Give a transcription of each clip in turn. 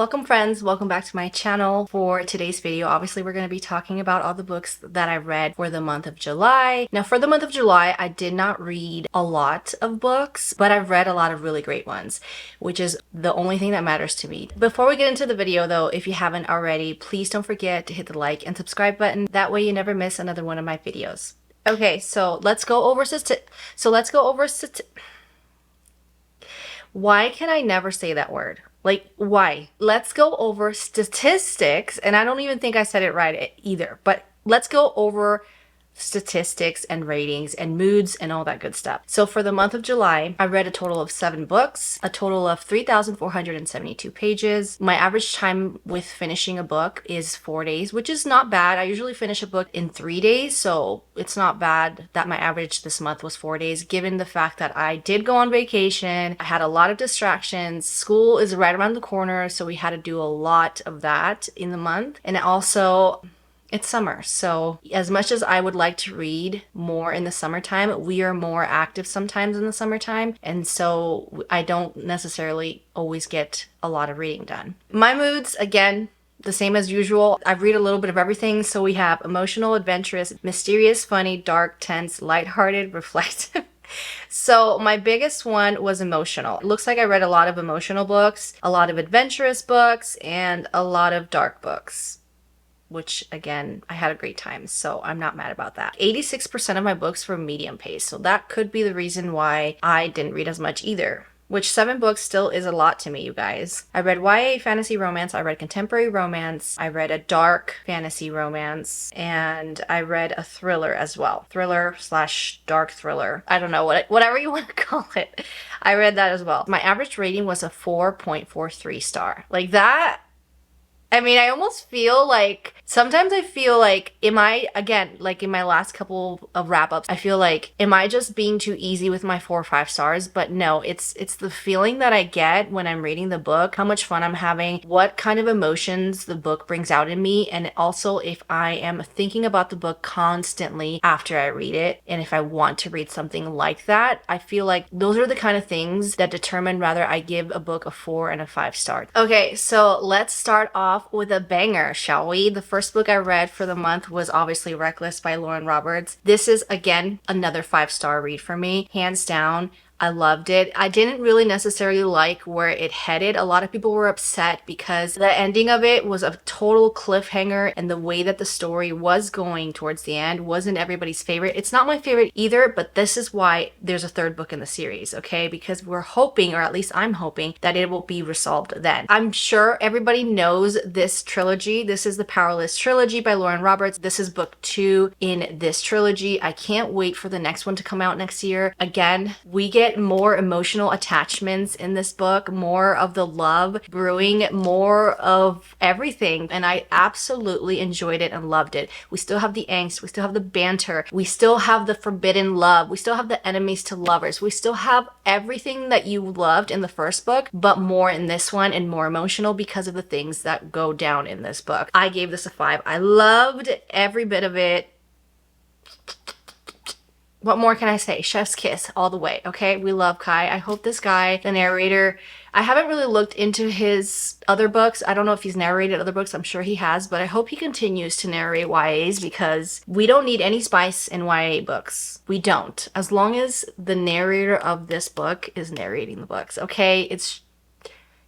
Welcome friends, welcome back to my channel. For today's video, obviously we're going to be talking about all the books that I read for the month of July. Now for the month of July, I did not read a lot of books, but I've read a lot of really great ones, which is the only thing that matters to me. Before we get into the video though, if you haven't already, please don't forget to hit the like and subscribe button. That way you never miss another one of my videos. Okay, so let's go over why can I never say that word? Like, why? Let's go over statistics, and I don't even think I said it right either, but let's go over statistics and ratings and moods and all that good stuff. So for the month of July, I read a total of 7 books, a total of 3,472 pages. My average time with finishing a book is 4 days, which is not bad. I usually finish a book in 3 days, so it's not bad that my average this month was 4 days, given the fact that I did go on vacation. I had a lot of distractions. School is right around the corner, so we had to do a lot of that in the month. And also, it's summer, so as much as I would like to read more in the summertime, we are more active sometimes in the summertime, and so I don't necessarily always get a lot of reading done. My moods, again, the same as usual. I read a little bit of everything, so we have emotional, adventurous, mysterious, funny, dark, tense, lighthearted, reflective. So my biggest one was emotional. It looks like I read a lot of emotional books, a lot of adventurous books, and a lot of dark books, which again, I had a great time, so I'm not mad about that. 86% of my books were medium paced, so that could be the reason why I didn't read as much either, which 7 books still is a lot to me, you guys. I read YA fantasy romance, I read contemporary romance, I read a dark fantasy romance, and I read a thriller as well. Thriller slash dark thriller. I don't know, whatever you want to call it. I read that as well. My average rating was a 4.43 star. Like that, I mean, I almost feel like, sometimes I feel like, am I, again, like in my last couple of wrap-ups, I feel like, am I just being too easy with my 4 or 5 stars? But no, it's the feeling that I get when I'm reading the book, how much fun I'm having, what kind of emotions the book brings out in me, and also if I am thinking about the book constantly after I read it, and if I want to read something like that, I feel like those are the kind of things that determine whether I give a book a 4 and a 5 star. Okay, so let's start off with a banger, shall we? The first book I read for the month was obviously Reckless by Lauren Roberts. This is, again, another 5-star read for me, hands down. I loved it. I didn't really necessarily like where it headed. A lot of people were upset because the ending of it was a total cliffhanger, and the way that the story was going towards the end wasn't everybody's favorite. It's not my favorite either, but this is why there's a 3rd book in the series, okay? Because we're hoping, or at least I'm hoping, that it will be resolved then. I'm sure everybody knows this trilogy. This is the Powerless trilogy by Lauren Roberts. This is book 2 in this trilogy. I can't wait for the next one to come out next year. Again, we get more emotional attachments in this book, more of the love brewing, more of everything, and I absolutely enjoyed it and loved it. We still have the angst, we still have the banter, we still have the forbidden love, we still have the enemies to lovers, we still have everything that you loved in the first book, but more in this one and more emotional because of the things that go down in this book. I gave this a 5. I loved every bit of it. What more can I say? Chef's kiss all the way, okay? We love Kai. I hope this guy, the narrator, I haven't really looked into his other books. I don't know if he's narrated other books. I'm sure he has, but I hope he continues to narrate YAs because we don't need any spice in YA books. We don't. As long as the narrator of this book is narrating the books, okay? It's,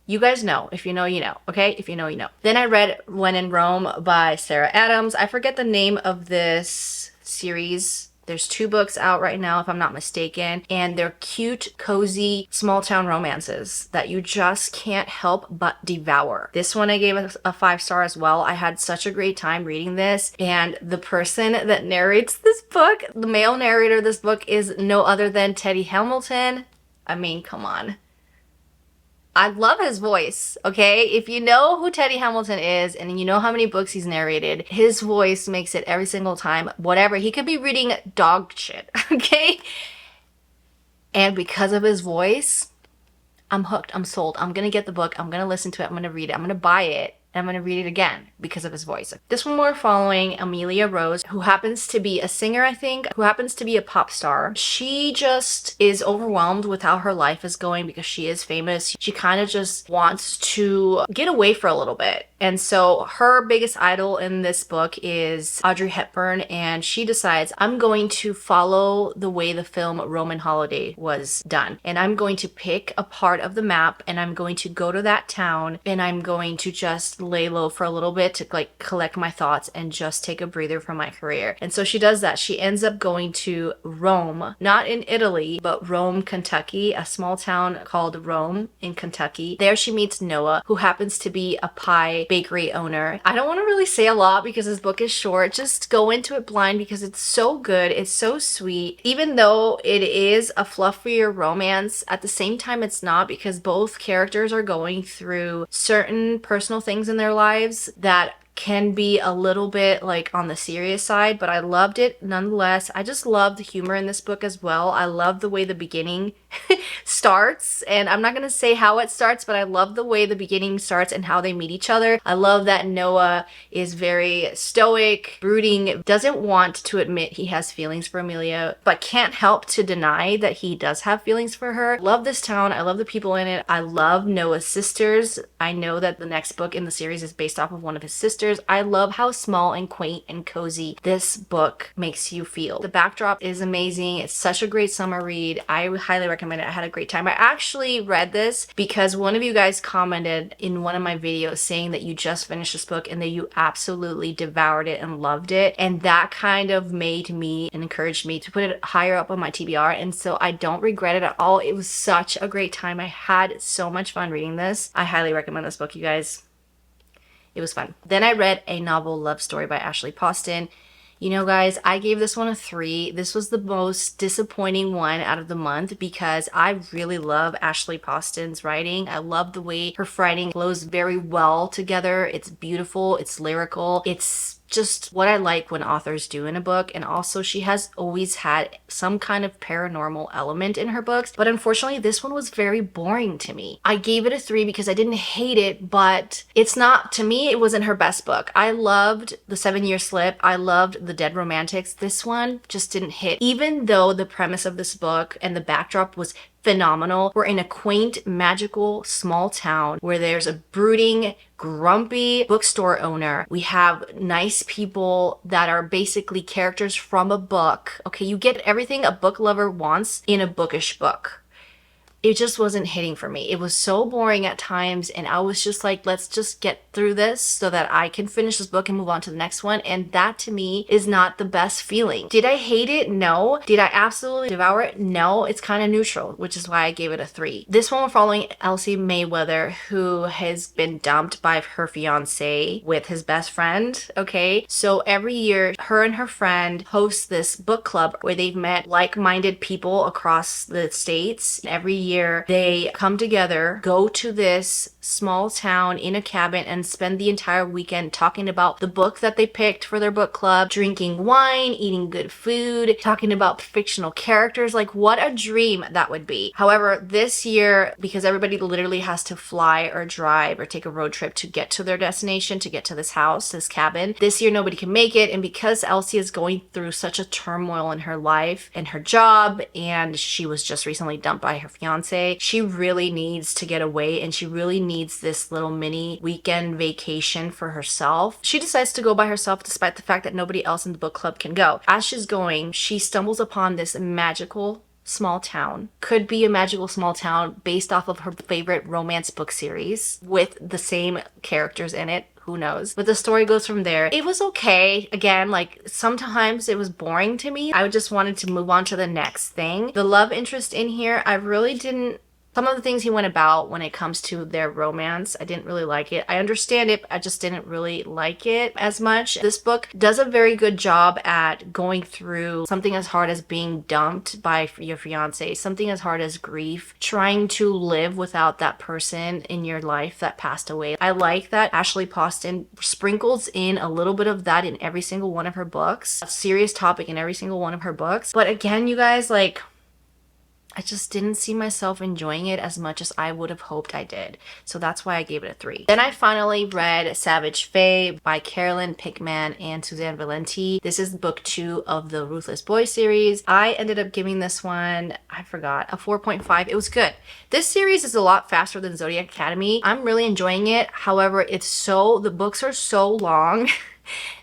you guys know. If you know, you know, okay? If you know, you know. Then I read When in Rome by Sarah Adams. I forget the name of this series. There's 2 books out right now, if I'm not mistaken, and they're cute, cozy, small-town romances that you just can't help but devour. This one I gave a 5-star as well. I had such a great time reading this, and the person that narrates this book, the male narrator of this book, is no other than Teddy Hamilton. I mean, come on. I love his voice, okay? If you know who Teddy Hamilton is and you know how many books he's narrated, his voice makes it every single time. Whatever. He could be reading dog shit, okay? And because of his voice, I'm hooked. I'm sold. I'm gonna get the book. I'm gonna listen to it. I'm gonna read it. I'm gonna buy it. And I'm going to read it again because of his voice. This one we're following Amelia Rose, who happens to be a singer, I think, who happens to be a pop star. She just is overwhelmed with how her life is going because she is famous. She kind of just wants to get away for a little bit. And so her biggest idol in this book is Audrey Hepburn, and she decides, I'm going to follow the way the film Roman Holiday was done. And I'm going to pick a part of the map, and I'm going to go to that town, and I'm going to just lay low for a little bit to like collect my thoughts and just take a breather from my career. And so she does that. She ends up going to Rome, not in Italy, but Rome, Kentucky, a small town called Rome in Kentucky. There she meets Noah, who happens to be a pie bakery owner. I don't want to really say a lot because this book is short. Just go into it blind because it's so good. It's so sweet. Even though it is a fluffier romance, at the same time it's not, because both characters are going through certain personal things in their lives that can be a little bit like on the serious side, but I loved it nonetheless. I just love the humor in this book as well. I love the way the beginning starts, and I'm not going to say how it starts, but I love the way the beginning starts and how they meet each other. I love that Noah is very stoic, brooding, doesn't want to admit he has feelings for Amelia, but can't help to deny that he does have feelings for her. Love this town. I love the people in it. I love Noah's sisters. I know that the next book in the series is based off of one of his sisters. I love how small and quaint and cozy this book makes you feel. The backdrop is amazing. It's such a great summer read. I highly recommend it. I had a great time. I actually read this because one of you guys commented in one of my videos saying that you just finished this book and that you absolutely devoured it and loved it. And that kind of made me and encouraged me to put it higher up on my TBR. And so I don't regret it at all. It was such a great time. I had so much fun reading this. I highly recommend this book, you guys. It was fun. Then I read A Novel Love Story by Ashley Poston. You know, guys, I gave this one a 3. This was the most disappointing one out of the month because I really love Ashley Poston's writing. I love the way her writing flows very well together. It's beautiful. It's lyrical. It's just what I like when authors do in a book. And also she has always had some kind of paranormal element in her books, but unfortunately this one was very boring to me. I gave it a 3 because I didn't hate it, but it's not, to me, it wasn't her best book. I loved The 7-Year Slip. I loved The Dead Romantics. This one just didn't hit. Even though the premise of this book and the backdrop was phenomenal. We're in a quaint, magical, small town where there's a brooding, grumpy bookstore owner. We have nice people that are basically characters from a book. Okay, you get everything a book lover wants in a bookish book. It just wasn't hitting for me. It was so boring at times, and I was just like, let's just get through this so that I can finish this book and move on to the next one. And that to me is not the best feeling. Did I hate it? No. Did I absolutely devour it? No. It's kind of neutral, which is why I gave it a 3. This one we're following Elsie Mayweather, who has been dumped by her fiance with his best friend. Okay, so every year her and her friend host this book club where they've met like-minded people across the states. Every year they come together, go to this small town in a cabin, and spend the entire weekend talking about the book that they picked for their book club, drinking wine, eating good food, talking about fictional characters. Like, what a dream that would be. However, this year, because everybody literally has to fly or drive or take a road trip to get to their destination, to get to this house, this cabin, this year nobody can make it. And because Elsie is going through such a turmoil in her life and her job, and she was just recently dumped by her fiance, she really needs to get away, and she really needs this little mini weekend vacation for herself. She decides to go by herself despite the fact that nobody else in the book club can go. As she's going, she stumbles upon this magical small town. Could be a magical small town based off of her favorite romance book series with the same characters in it. Who knows? But the story goes from there. It was okay. Again, like, sometimes it was boring to me. I just wanted to move on to the next thing. The love interest in here, I really didn't. Some of the things he went about when it comes to their romance, I didn't really like it. I understand it, I just didn't really like it as much. This book does a very good job at going through something as hard as being dumped by your fiance, something as hard as grief, trying to live without that person in your life that passed away. I like that Ashley Poston sprinkles in a little bit of that in every single one of her books, a serious topic in every single one of her books. But again, you guys, like, I just didn't see myself enjoying it as much as I would have hoped I did. So that's why I gave it a 3. Then I finally read Savage Fae by Carolyn Pickman and Suzanne Valenti. This is book 2 of the Ruthless Boy series. I ended up giving this one, I forgot, a 4.5. It was good. This series is a lot faster than Zodiac Academy. I'm really enjoying it. However, the books are so long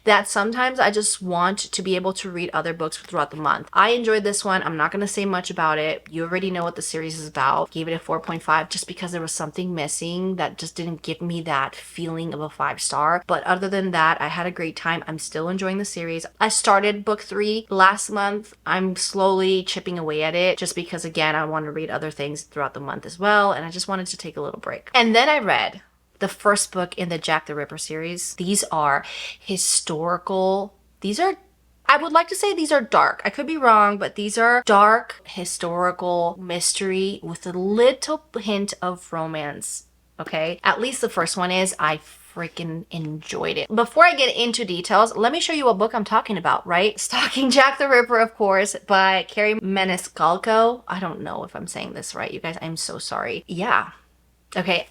that sometimes I just want to be able to read other books throughout the month. I enjoyed this one. I'm not going to say much about it. You already know what the series is about. Gave it a 4.5 just because there was something missing that just didn't give me that feeling of a 5-star. But other than that, I had a great time. I'm still enjoying the series. I started book 3 last month. I'm slowly chipping away at it just because, again, I want to read other things throughout the month as well. And I just wanted to take a little break. And then I read the first book in the Jack the Ripper series. These are historical. I would like to say these are dark. I could be wrong, but these are dark historical mystery with a little hint of romance. Okay? At least the first one is. I freaking enjoyed it. Before I get into details, let me show you what book I'm talking about, right? Stalking Jack the Ripper, of course, by Carrie Maniscalco. I don't know if I'm saying this right, you guys. I'm so sorry. Yeah. Okay,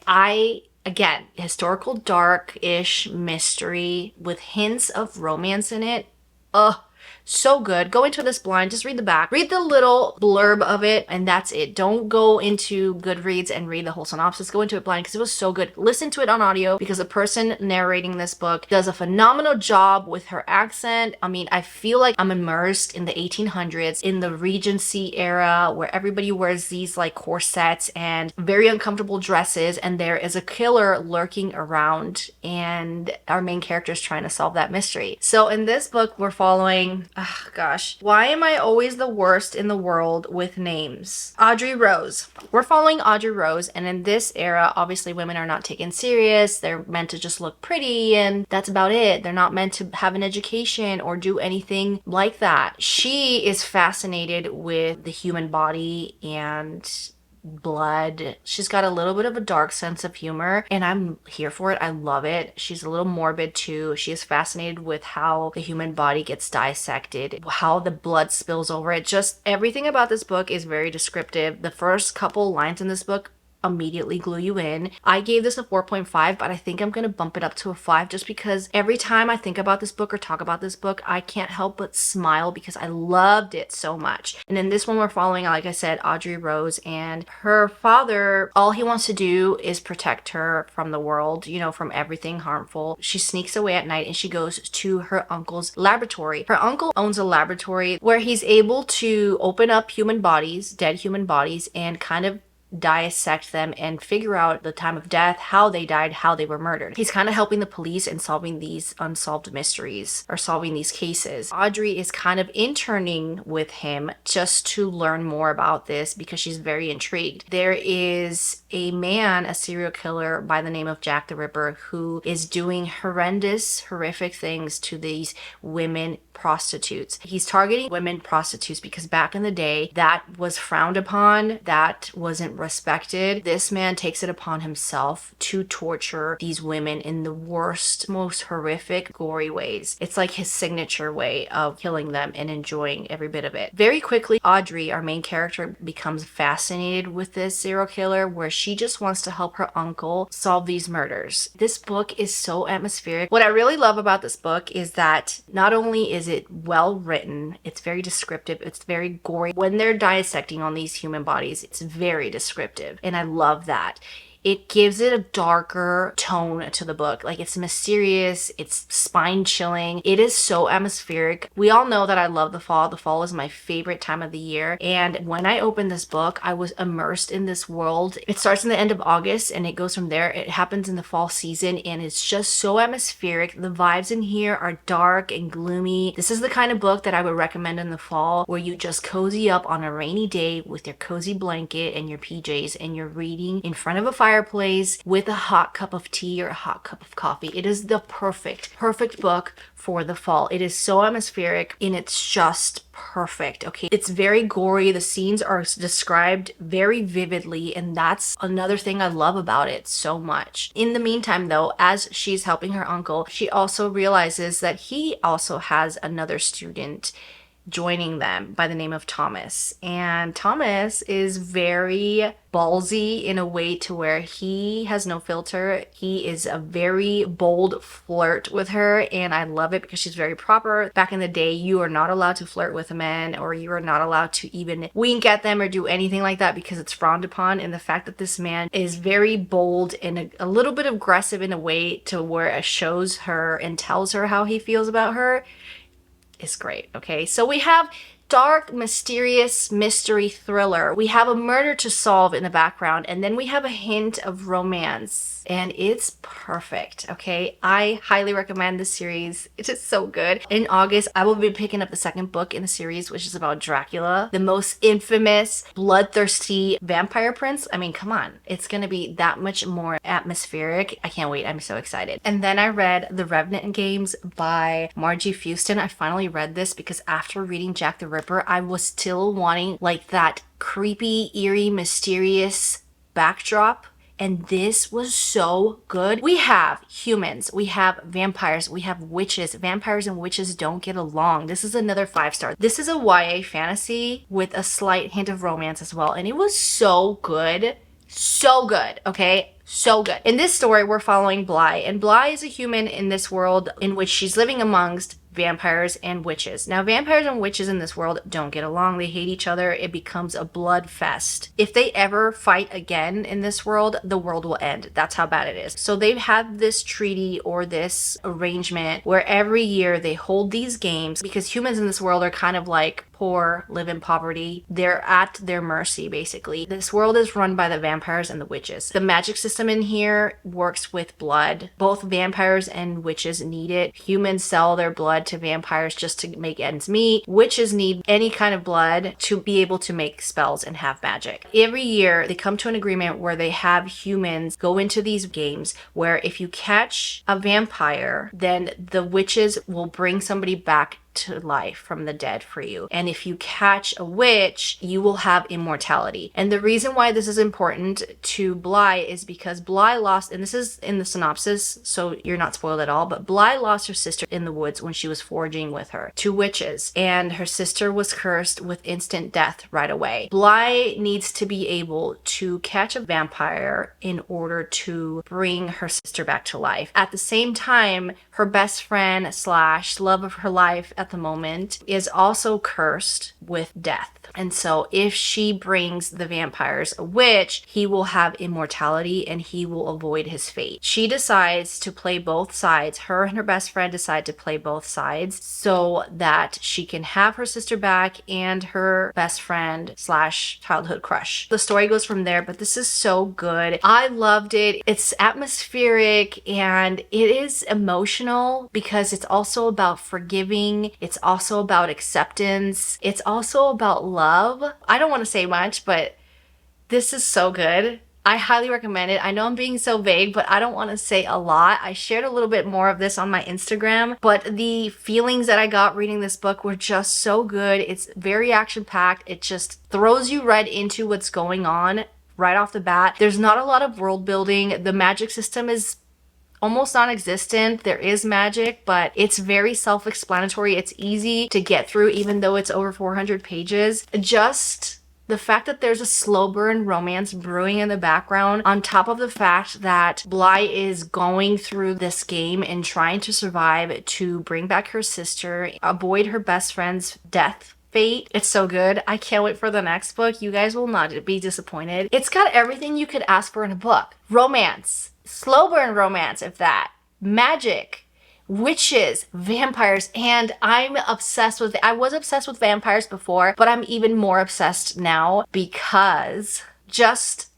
again, historical dark-ish mystery with hints of romance in it. Ugh, so good. Go into this blind, just read the back. Read the little blurb of it, and that's it. Don't go into Goodreads and read the whole synopsis. Go into it blind because it was so good. Listen to it on audio because the person narrating this book does a phenomenal job with her accent. I mean, I feel like I'm immersed in the 1800s, in the Regency era, where everybody wears these like corsets and very uncomfortable dresses, and there is a killer lurking around, and our main character is trying to solve that mystery. So in this book, we're following, oh gosh, why am I always the worst in the world with names? Audrey Rose. We're following Audrey Rose, and in this era, obviously women are not taken serious. They're meant to just look pretty, and that's about it. They're not meant to have an education or do anything like that. She is fascinated with the human body and blood. She's got a little bit of a dark sense of humor, and I'm here for it. I love it. She's a little morbid too. She is fascinated with how the human body gets dissected, how the blood spills over it. Just everything about this book is very descriptive. The first couple lines in this book immediately glue you in. I gave this a 4.5, but I think I'm gonna bump it up to a 5 just because every time I think about this book or talk about this book, I can't help but smile because I loved it so much. And in this one, we're following, like I said, Audrey Rose, and her father, all he wants to do is protect her from the world, you know, from everything harmful. She sneaks away at night and she goes to her uncle's laboratory. Her uncle owns a laboratory where he's able to open up human bodies, dead human bodies, and kind of dissect them and figure out the time of death, how they died, how they were murdered. He's kind of helping the police in solving these unsolved mysteries or solving these cases. Audrey is kind of interning with him just to learn more about this because she's very intrigued. There is a man, a serial killer by the name of Jack the Ripper, who is doing horrendous, horrific things to these women prostitutes. He's targeting women prostitutes because back in the day that was frowned upon, that wasn't respected. This man takes it upon himself to torture these women in the worst, most horrific, gory ways. It's like his signature way of killing them and enjoying every bit of it. Very quickly, Audrey, our main character, becomes fascinated with this serial killer where she just wants to help her uncle solve these murders. This book is so atmospheric. What I really love about this book is that not only is it well written, it's very descriptive, it's very gory. When they're dissecting on these human bodies, it's very descriptive, and I love that. It gives it a darker tone to the book. Like, it's mysterious, it's spine chilling. It is so atmospheric. We all know that I love the fall. The fall is my favorite time of the year. And when I opened this book, I was immersed in this world. It starts in the end of August and it goes from there. It happens in the fall season and it's just so atmospheric. The vibes in here are dark and gloomy. This is the kind of book that I would recommend in the fall where you just cozy up on a rainy day with your cozy blanket and your PJs and you're reading in front of a fireplace with a hot cup of tea or a hot cup of coffee. It is the perfect book for the fall. It is so atmospheric and it's just perfect. Okay, it's very gory. The scenes are described very vividly, and that's another thing I love about it so much. In the meantime, though, as she's helping her uncle, she also realizes that he also has another student joining them by the name of Thomas. And Thomas is very ballsy in a way to where he has no filter. He is a very bold flirt with her, and I love it because she's very proper. Back in the day, you are not allowed to flirt with a man, or you are not allowed to even wink at them or do anything like that because it's frowned upon. And the fact that this man is very bold and a little bit aggressive in a way to where it shows her and tells her how he feels about her is great. Okay, so we have dark, mysterious mystery thriller. We have a murder to solve in the background, and then we have a hint of romance, and it's perfect. Okay, I highly recommend this series. It is so good. In August, I will be picking up the second book in the series, which is about Dracula, the most infamous, bloodthirsty vampire prince. I mean, come on, it's gonna be that much more atmospheric. I can't wait. I'm so excited. And then I read The Revenant Games by Margie Fuston. I finally read this because after reading Jack the Ripper, I was still wanting like that creepy, eerie, mysterious backdrop. And this was so good. We have humans, we have vampires, we have witches. Vampires and witches don't get along. This is another 5-star. This is a YA fantasy with a slight hint of romance as well. And it was so good. So good, okay? So good. In this story, we're following Bly, and Bly is a human in this world in which she's living amongst vampires and witches. Now, vampires and witches in this world don't get along. They hate each other. It becomes a blood fest. If they ever fight again in this world, the world will end. That's how bad it is. So they've had this treaty or this arrangement where every year they hold these games because humans in this world are kind of like poor, live in poverty. They're at their mercy, basically. This world is run by the vampires and the witches. The magic system in here works with blood. Both vampires and witches need it. Humans sell their blood to vampires just to make ends meet. Witches need any kind of blood to be able to make spells and have magic. Every year, they come to an agreement where they have humans go into these games where if you catch a vampire, then the witches will bring somebody back to life from the dead for you. And if you catch a witch, you will have immortality. And the reason why this is important to Bly is because Bly lost, and this is in the synopsis, so you're not spoiled at all, but Bly lost her sister in the woods when she was foraging with her to witches, and her sister was cursed with instant death right away. Bly needs to be able to catch a vampire in order to bring her sister back to life. At the same time, her best friend slash love of her life at the moment is also cursed with death. And so if she brings the vampires a witch, he will have immortality and he will avoid his fate. She decides to play both sides. Her and her best friend decide to play both sides so that she can have her sister back and her best friend slash childhood crush. The story goes from there, but this is so good. I loved it. It's atmospheric and it is emotional because it's also about forgiving. It's also about acceptance. It's also about love. I don't want to say much, but this is so good. I highly recommend it. I know I'm being so vague, but I don't want to say a lot. I shared a little bit more of this on my Instagram, but the feelings that I got reading this book were just so good. It's very action-packed. It just throws you right into what's going on right off the bat. There's not a lot of world building. The magic system is almost non-existent. There is magic, but it's very self-explanatory. It's easy to get through even though it's over 400 pages. Just the fact that there's a slow burn romance brewing in the background, on top of the fact that Bly is going through this game and trying to survive to bring back her sister, avoid her best friend's death fate. It's so good. I can't wait for the next book. You guys will not be disappointed. It's got everything you could ask for in a book. Romance, slow burn romance, if that, magic, witches, vampires, and I'm obsessed with, I was obsessed with vampires before, but I'm even more obsessed now because just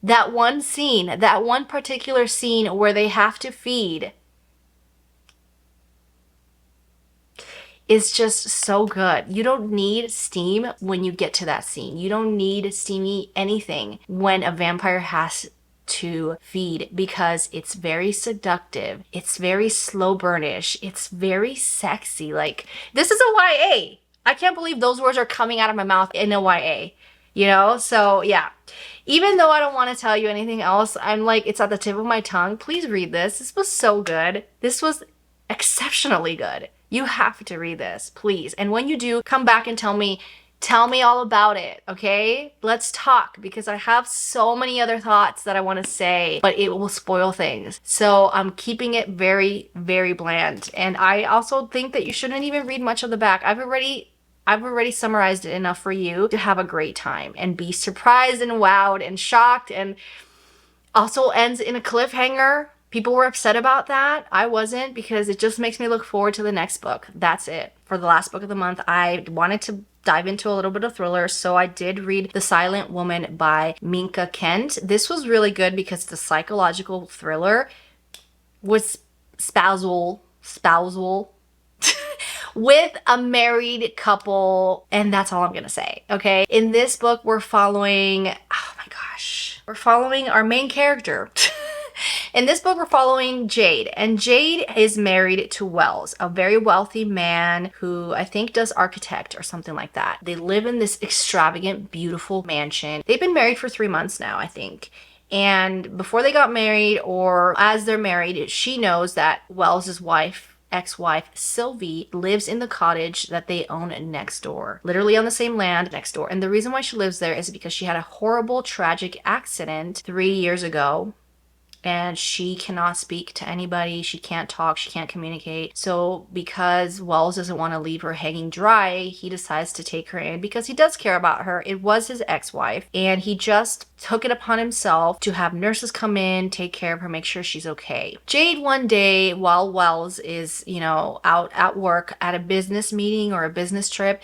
that one scene, that one particular scene where they have to feed is just so good. You don't need steam when you get to that scene. You don't need steamy anything when a vampire has to feed because it's very seductive. It's very slow burnish. It's very sexy. Like, this is a YA. I can't believe those words are coming out of my mouth in a YA, you know? So yeah, even though I don't want to tell you anything else, I'm like, it's at the tip of my tongue. Please read this. This was so good. This was exceptionally good. You have to read this, please. And when you do, come back and tell me all about it, okay? Let's talk, because I have so many other thoughts that I want to say, but it will spoil things. So I'm keeping it very, very bland. And I also think that you shouldn't even read much of the back. I've already summarized it enough for you to have a great time and be surprised and wowed and shocked, and also ends in a cliffhanger. People were upset about that. I wasn't, because it just makes me look forward to the next book. That's it. For the last book of the month, I wanted to dive into a little bit of thriller, so I did read The Silent Woman by Minka Kent. This was really good because the psychological thriller was spousal with a married couple, and that's all I'm gonna say, okay? In this book, we're following, oh my gosh, we're following our main character. In this book, we're following Jade, and Jade is married to Wells, a very wealthy man who I think does architect or something like that. They live in this extravagant, beautiful mansion. They've been married for 3 months now, I think. And before they got married, or as they're married, she knows that Wells's ex-wife Sylvie lives in the cottage that they own next door, literally on the same land next door. And the reason why she lives there is because she had a horrible, tragic accident 3 years ago, and she cannot speak to anybody. She can't talk, she can't communicate. So because Wells doesn't want to leave her hanging dry, he decides to take her in because he does care about her. It was his ex-wife, and he just took it upon himself to have nurses come in, take care of her, make sure she's okay. Jade, one day while Wells is, out at work at a business meeting or a business trip,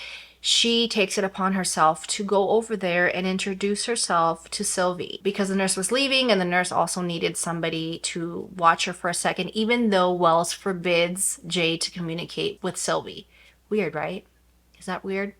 she takes it upon herself to go over there and introduce herself to Sylvie, because the nurse was leaving and the nurse also needed somebody to watch her for a second, even though Wells forbids Jade to communicate with Sylvie. Weird, right? Is that weird?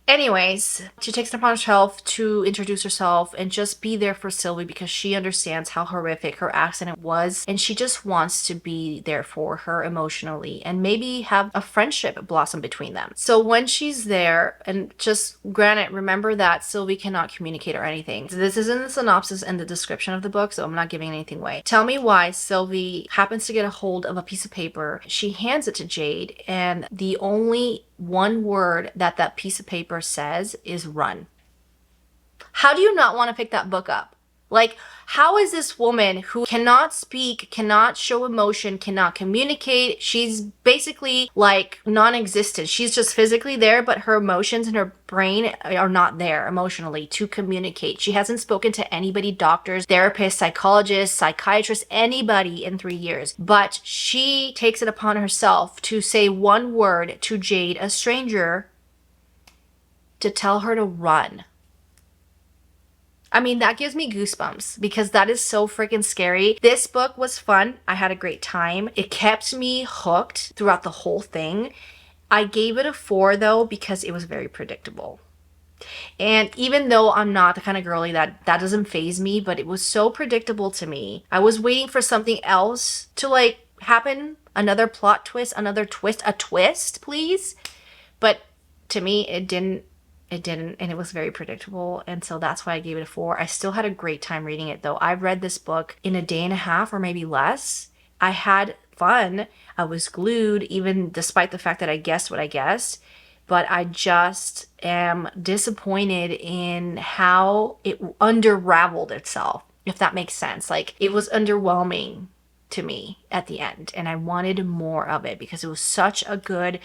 Anyways, she takes it upon herself to introduce herself and just be there for Sylvie because she understands how horrific her accident was, and she just wants to be there for her emotionally and maybe have a friendship blossom between them. So when she's there, and just granted, remember that Sylvie cannot communicate or anything. So this is in the synopsis and the description of the book, so I'm not giving anything away. Tell me why Sylvie happens to get a hold of a piece of paper. She hands it to Jade, and the only one word that piece of paper says is run. How do you not want to pick that book up? Like, how is this woman who cannot speak, cannot show emotion, cannot communicate, she's basically like non-existent. She's just physically there, but her emotions and her brain are not there emotionally to communicate. She hasn't spoken to anybody, doctors, therapists, psychologists, psychiatrists, anybody in 3 years. But she takes it upon herself to say one word to Jade, a stranger, to tell her to run. I mean, that gives me goosebumps because that is so freaking scary. This book was fun. I had a great time. It kept me hooked throughout the whole thing. I gave it a 4 though because it was very predictable. And even though I'm not the kind of girly that doesn't faze me, but it was so predictable to me. I was waiting for something else to happen. Another plot twist, another twist, a twist, please. But to me, it didn't, and it was very predictable, and so that's why I gave it a 4. I still had a great time reading it though. I read this book in a day and a half or maybe less. I had fun. I was glued, even despite the fact that I guessed what I guessed, but I just am disappointed in how it unraveled itself, if that makes sense. Like, it was underwhelming to me at the end, and I wanted more of it because it was such a good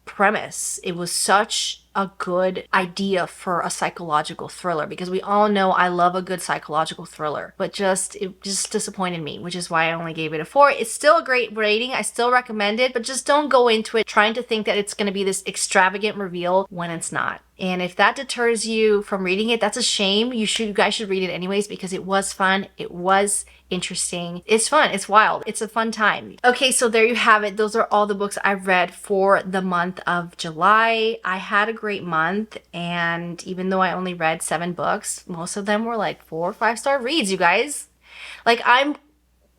premise. It was such a good idea for a psychological thriller, because we all know I love a good psychological thriller, but it just disappointed me, which is why I only gave it a 4. It's still a great rating. I still recommend it, but just don't go into it trying to think that it's going to be this extravagant reveal when it's not. And if that deters you from reading it, that's a shame. You guys should read it anyways, because it was fun. It was interesting. It's fun. It's wild. It's a fun time. Okay, so there you have it. Those are all the books I read for the month of July. I had a great month, and even though I only read 7 books, most of them were like 4 or 5-star reads, you guys. Like, I'm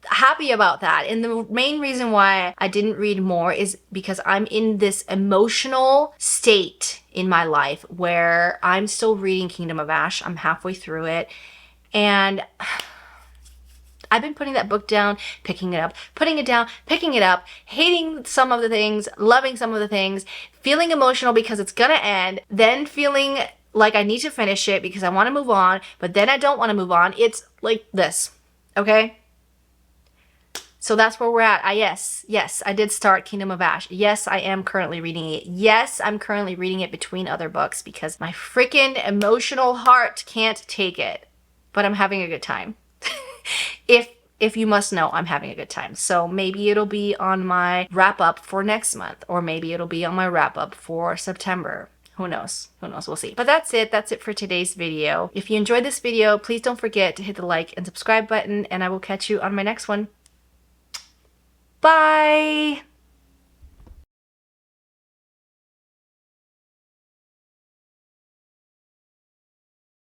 happy about that. And the main reason why I didn't read more is because I'm in this emotional state in my life where I'm still reading Kingdom of Ash. I'm halfway through it, and I've been putting that book down, picking it up, putting it down, picking it up, hating some of the things, loving some of the things, feeling emotional because it's gonna end, then feeling like I need to finish it because I want to move on, but then I don't want to move on. It's like this, okay? So that's where we're at. Yes, I did start Kingdom of Ash. Yes, I am currently reading it. Yes, I'm currently reading it between other books because my freaking emotional heart can't take it. But I'm having a good time. If you must know, I'm having a good time. So maybe it'll be on my wrap up for next month, or maybe it'll be on my wrap up for September. Who knows? Who knows? We'll see. But that's it. That's it for today's video. If you enjoyed this video, please don't forget to hit the like and subscribe button, and I will catch you on my next one. Bye!